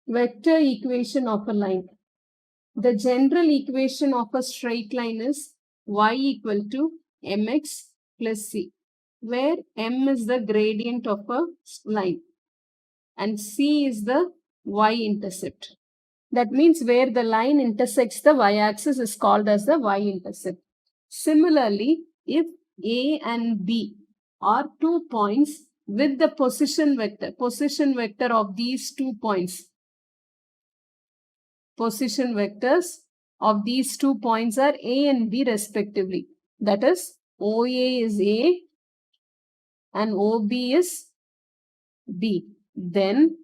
Vector equation of a line. The general equation of a straight line is y equal to mx plus c, where m is the gradient of a line and c is the y-intercept. That means where the line intersects the y-axis is called as the y-intercept. Similarly, if A and B are 2 points with the position vector of these 2 points, position vectors of these 2 points are A and B respectively. That is, OA is A and OB is B. Then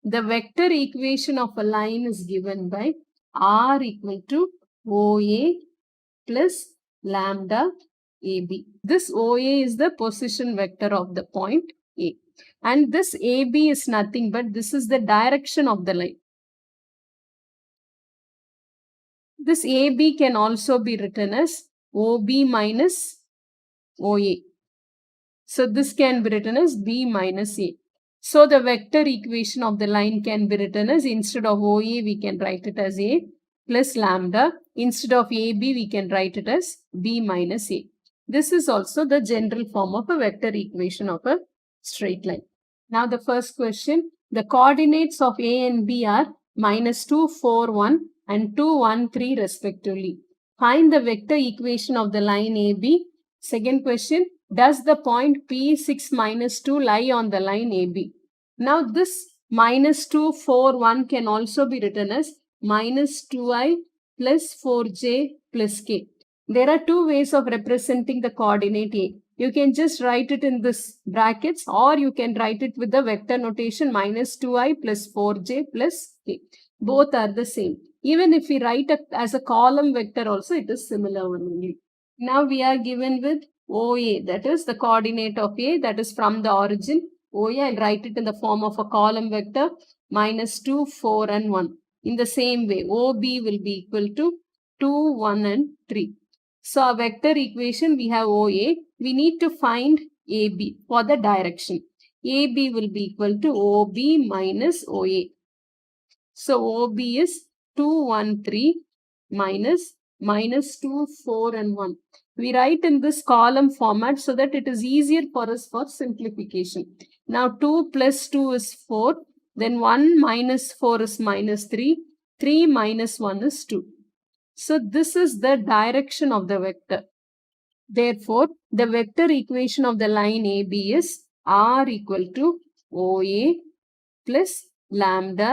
the vector equation of a line is given by R equal to OA plus lambda AB. This OA is the position vector of the point A. And this AB is nothing but this is the direction of the line. This AB can also be written as OB minus OA. So this can be written as B minus A. So the vector equation of the line can be written as, instead of OA, we can write it as A plus lambda. Instead of AB, we can write it as B minus A. This is also the general form of a vector equation of a straight line. Now the first question, the coordinates of A and B are -2, 4, 1 and 2, 1, 3 respectively. Find the vector equation of the line AB. Second question, does the point P6 minus 2 lie on the line AB? Now this -2, 4, 1 can also be written as -2i plus 4j plus k. There are two ways of representing the coordinate A. You can just write it in this brackets, or you can write it with the vector notation -2i plus 4j plus k. Both are the same. Even if we write it as a column vector also, it is similar only. Now we are given with OA, that is the coordinate of A, that is from the origin. OA, I'll write it in the form of a column vector -2, 4 and 1. In the same way, OB will be equal to 2, 1 and 3. So our vector equation, we have OA. We need to find AB for the direction. AB will be equal to OB minus OA. So OB is 2, 1, 3 minus -2, 4 and 1. We write in this column format so that it is easier for us for simplification. Now 2 plus 2 is 4. Then 1 minus 4 is -3. 3 minus 1 is 2. So this is the direction of the vector. Therefore, the vector equation of the line AB is R equal to OA plus lambda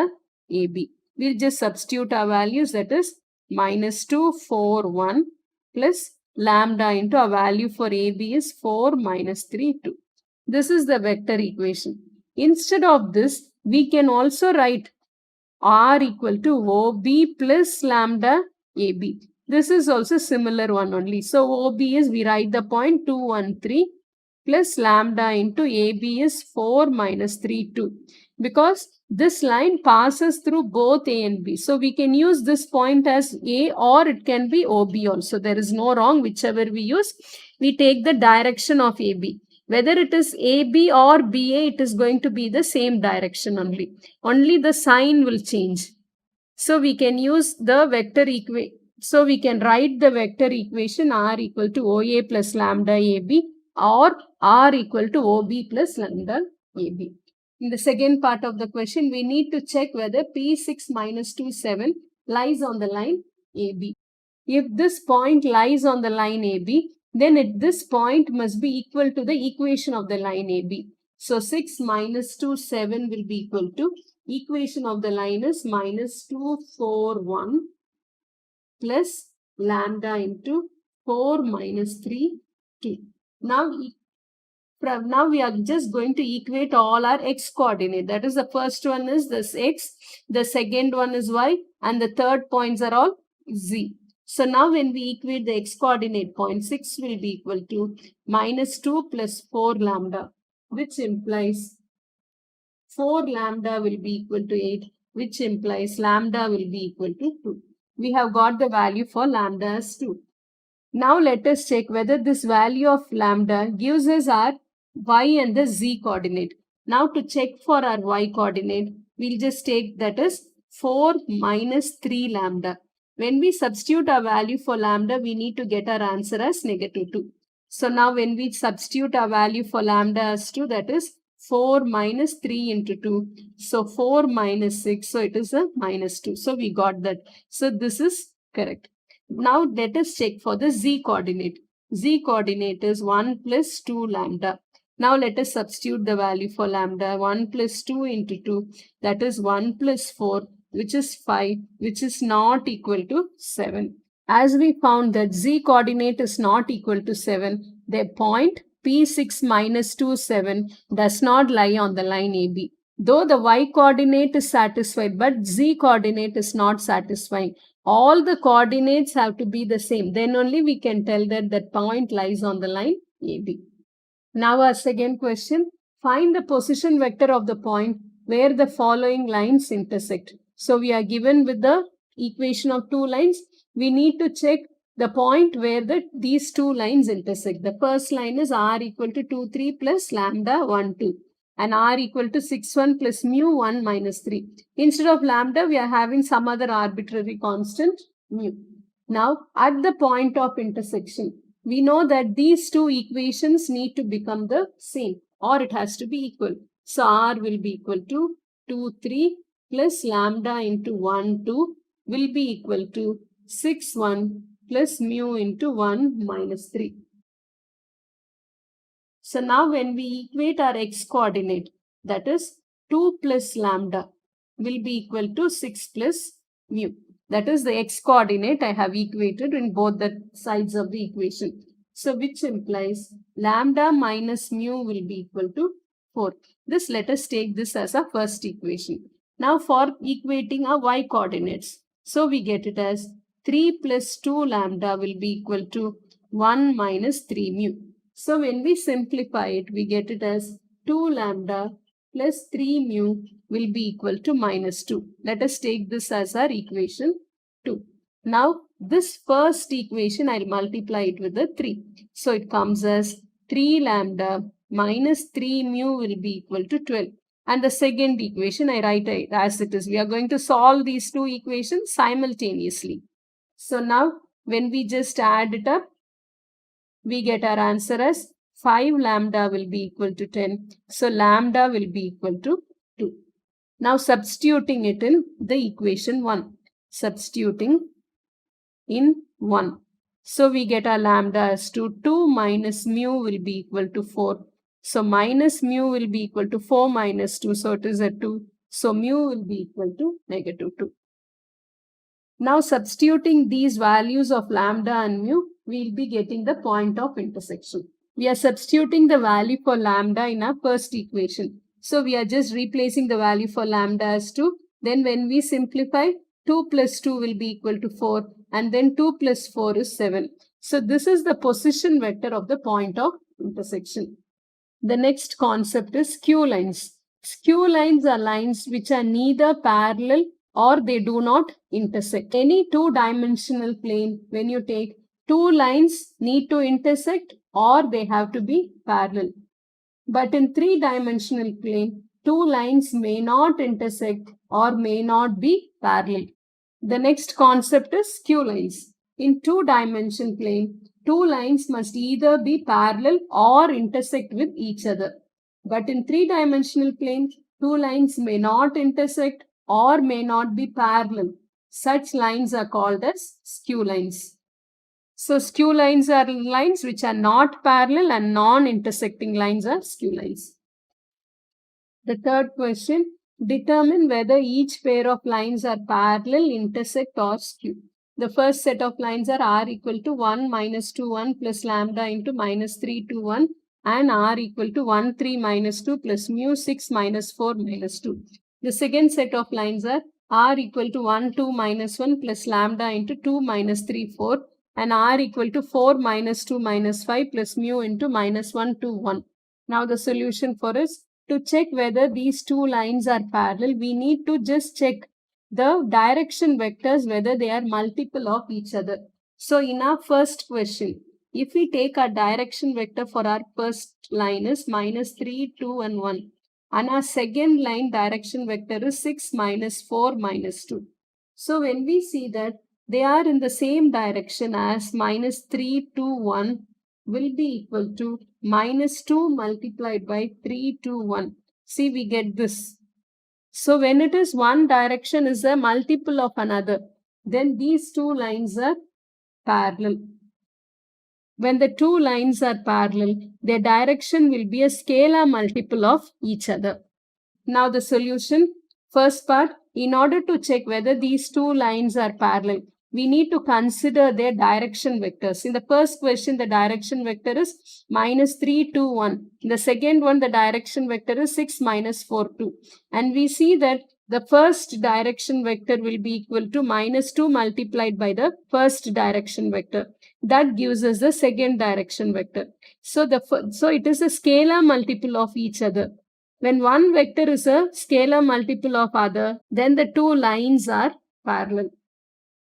AB. We'll just substitute our values, that is -2, 4, 1 plus lambda into our value for AB is 4, -3, 2. This is the vector equation. Instead of this, we can also write R equal to OB plus lambda AB. This is also similar one only. So OB is, we write the point 2, 1, 3 plus lambda into AB is 4, -3, 2. Because this line passes through both A and B. So we can use this point as A, or it can be OB also. There is no wrong, whichever we use. We take the direction of AB. Whether it is AB or BA, it is going to be the same direction only. Only the sign will change. So we can use the vector equation. So we can write the vector equation R equal to OA plus lambda AB, or R equal to OB plus lambda AB. In the second part of the question, we need to check whether P6 minus 2, 7 lies on the line AB. If this point lies on the line AB, then at this point must be equal to the equation of the line AB. So 6 minus 2, 7 will be equal to, equation of the line is -2, 4, 1 plus lambda into 4, -3, 2. Now we are just going to equate all our x coordinate. That is, the first one is this x, the second one is y, and the third points are all z. So now when we equate the x coordinate point, 6 will be equal to -2 plus 4 lambda, which implies 4 lambda will be equal to 8, which implies lambda will be equal to 2. We have got the value for lambda as 2. Now let us check whether this value of lambda gives us our y and the z coordinate. Now to check for our y coordinate, we'll just take that as 4 minus 3 lambda. When we substitute our value for lambda, we need to get our answer as negative 2. So now when we substitute our value for lambda as 2, that is 4 minus 3 into 2. So 4 minus 6. So it is a minus 2. So we got that. So this is correct. Now let us check for the z coordinate. Z coordinate is 1 plus 2 lambda. Now let us substitute the value for lambda. 1 plus 2 into 2, that is 1 plus 4, which is 5, which is not equal to 7. As we found that z coordinate is not equal to 7, the point P6 minus 2, 7 does not lie on the line AB. Though the y coordinate is satisfied, but z coordinate is not satisfying. All the coordinates have to be the same. Then only we can tell that that point lies on the line AB. Now our second question, find the position vector of the point where the following lines intersect. So we are given with the equation of two lines. We need to check the point where these two lines intersect. The first line is r equal to 2, 3 plus lambda 1, 2. And r equal to 6, 1 plus mu 1 minus 3. Instead of lambda, we are having some other arbitrary constant mu. Now, at the point of intersection, we know that these two equations need to become the same, or it has to be equal. So, r will be equal to 2, 3 plus lambda into 1, 2 will be equal to 6, 1 plus mu into 1 minus 3. So now when we equate our x coordinate, that is 2 plus lambda will be equal to 6 plus mu. That is the x coordinate I have equated in both the sides of the equation. So which implies lambda minus mu will be equal to 4. This, let us take this as a first equation. Now for equating our y coordinates. So we get it as 3 plus 2 lambda will be equal to 1 minus 3 mu. So when we simplify it, we get it as 2 lambda plus 3 mu will be equal to minus 2. Let us take this as our equation 2. Now this first equation, I'll multiply it with the 3. So it comes as 3 lambda minus 3 mu will be equal to 12. And the second equation, I write it as it is. We are going to solve these two equations simultaneously. So now when we just add it up, we get our answer as 5 lambda will be equal to 10. So lambda will be equal to 2. Now substituting it in the equation 1. Substituting in 1. So we get our lambda as 2 minus mu will be equal to 4. So minus mu will be equal to 4 minus 2. So it is a 2. So mu will be equal to negative 2. Now substituting these values of lambda and mu, we will be getting the point of intersection. We are substituting the value for lambda in our first equation. So we are just replacing the value for lambda as 2. Then when we simplify, 2 plus 2 will be equal to 4. And then 2 plus 4 is 7. So this is the position vector of the point of intersection. The next concept is skew lines. Skew lines are lines which are neither parallel or they do not intersect. Any two-dimensional plane, when you take, two lines need to intersect or they have to be parallel. But in three-dimensional plane, two lines may not intersect or may not be parallel. The next concept is skew lines. In two-dimensional plane, two lines must either be parallel or intersect with each other. But in three-dimensional plane, two lines may not intersect or may not be parallel. Such lines are called as skew lines. So skew lines are lines which are not parallel and non-intersecting lines are skew lines. The third question, determine whether each pair of lines are parallel, intersect or skew. The first set of lines are r equal to 1 minus 2 1 plus lambda into minus 3 2 1 and r equal to 1 3 minus 2 plus mu 6 minus 4 minus 2. The second set of lines are r equal to 1 2 minus 1 plus lambda into 2 minus 3 4 and r equal to 4 minus 2 minus 5 plus mu into minus 1 2 1. Now the solution for is, to check whether these two lines are parallel, we need to just check the direction vectors, whether they are multiple of each other. So in our first question, if we take our direction vector for our first line is minus 3, 2 and 1. and our second line direction vector is 6 minus 4 minus 2. So when we see that they are in the same direction as minus 3, 2, 1 will be equal to minus 2 multiplied by 3, 2, 1. See, we get this. So when it is one direction is a multiple of another, then these two lines are parallel. When the two lines are parallel, their direction will be a scalar multiple of each other. Now the solution. First part, in order to check whether these two lines are parallel, we need to consider their direction vectors. In the first question, the direction vector is minus 3, 2, 1. In the second one, the direction vector is 6, minus 4, 2. And we see that the first direction vector will be equal to minus 2 multiplied by the first direction vector. That gives us the second direction vector. So it is a scalar multiple of each other. When one vector is a scalar multiple of other, then the two lines are parallel.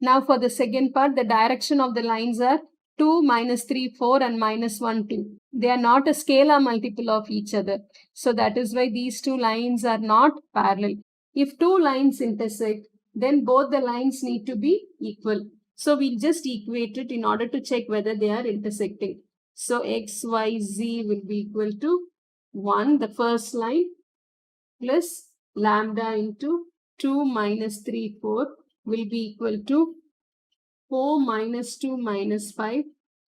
Now for the second part, the direction of the lines are 2, minus 3, 4 and minus 1, 2. They are not a scalar multiple of each other. So that is why these two lines are not parallel. If two lines intersect, then both the lines need to be equal. So we'll just equate it in order to check whether they are intersecting. So x, y, z will be equal to 1, the first line, plus lambda into 2 minus 3, 4 will be equal to 4 minus 2 minus 5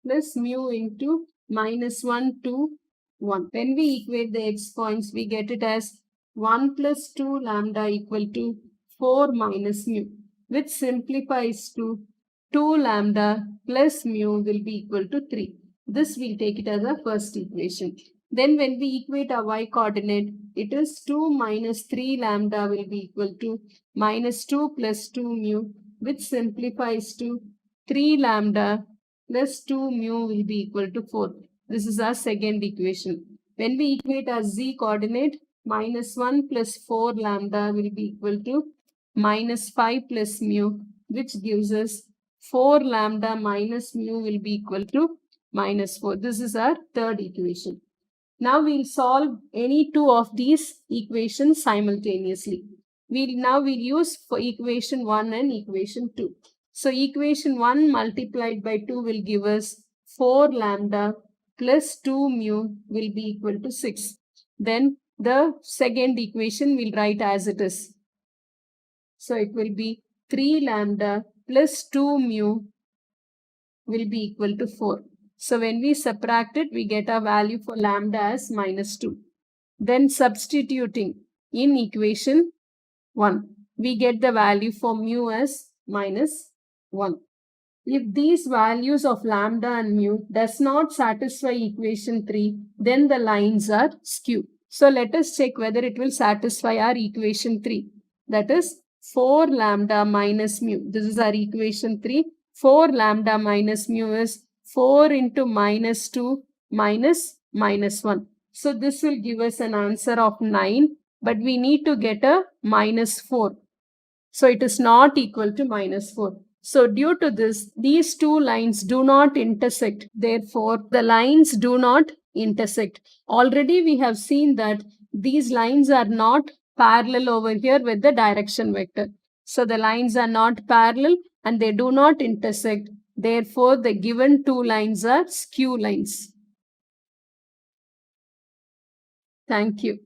plus mu into minus 1, 2, 1. When we equate the x points, we get it as 1 plus 2 lambda equal to 4 minus mu, which simplifies to 2 lambda plus mu will be equal to 3. This we'll take it as a first equation. Then when we equate our y coordinate, it is 2 minus 3 lambda will be equal to minus 2 plus 2 mu, which simplifies to 3 lambda plus 2 mu will be equal to 4. This is our second equation. When we equate our z coordinate, minus 1 plus 4 lambda will be equal to minus 5 plus mu, which gives us 4 lambda minus mu will be equal to minus 4. This is our third equation. Now we'll solve any two of these equations simultaneously. We'll use for equation 1 and equation 2. So equation 1 multiplied by 2 will give us 4 lambda plus 2 mu will be equal to 6. Then the second equation we'll write as it is. So it will be 3 lambda plus 2 mu will be equal to 4. So when we subtract it, we get a value for lambda as minus 2. Then substituting in equation 1, we get the value for mu as minus 1. If these values of lambda and mu does not satisfy equation 3, then the lines are skew. So let us check whether it will satisfy our equation 3. That is 4 lambda minus mu. This is our equation 3. 4 lambda minus mu is 4 into minus 2 minus minus 1. So this will give us an answer of 9, but we need to get a minus 4. So it is not equal to minus 4. So due to this, these two lines do not intersect. Therefore, the lines do not intersect. Already we have seen that these lines are not parallel over here with the direction vector. So the lines are not parallel and they do not intersect. Therefore, the given two lines are skew lines. Thank you.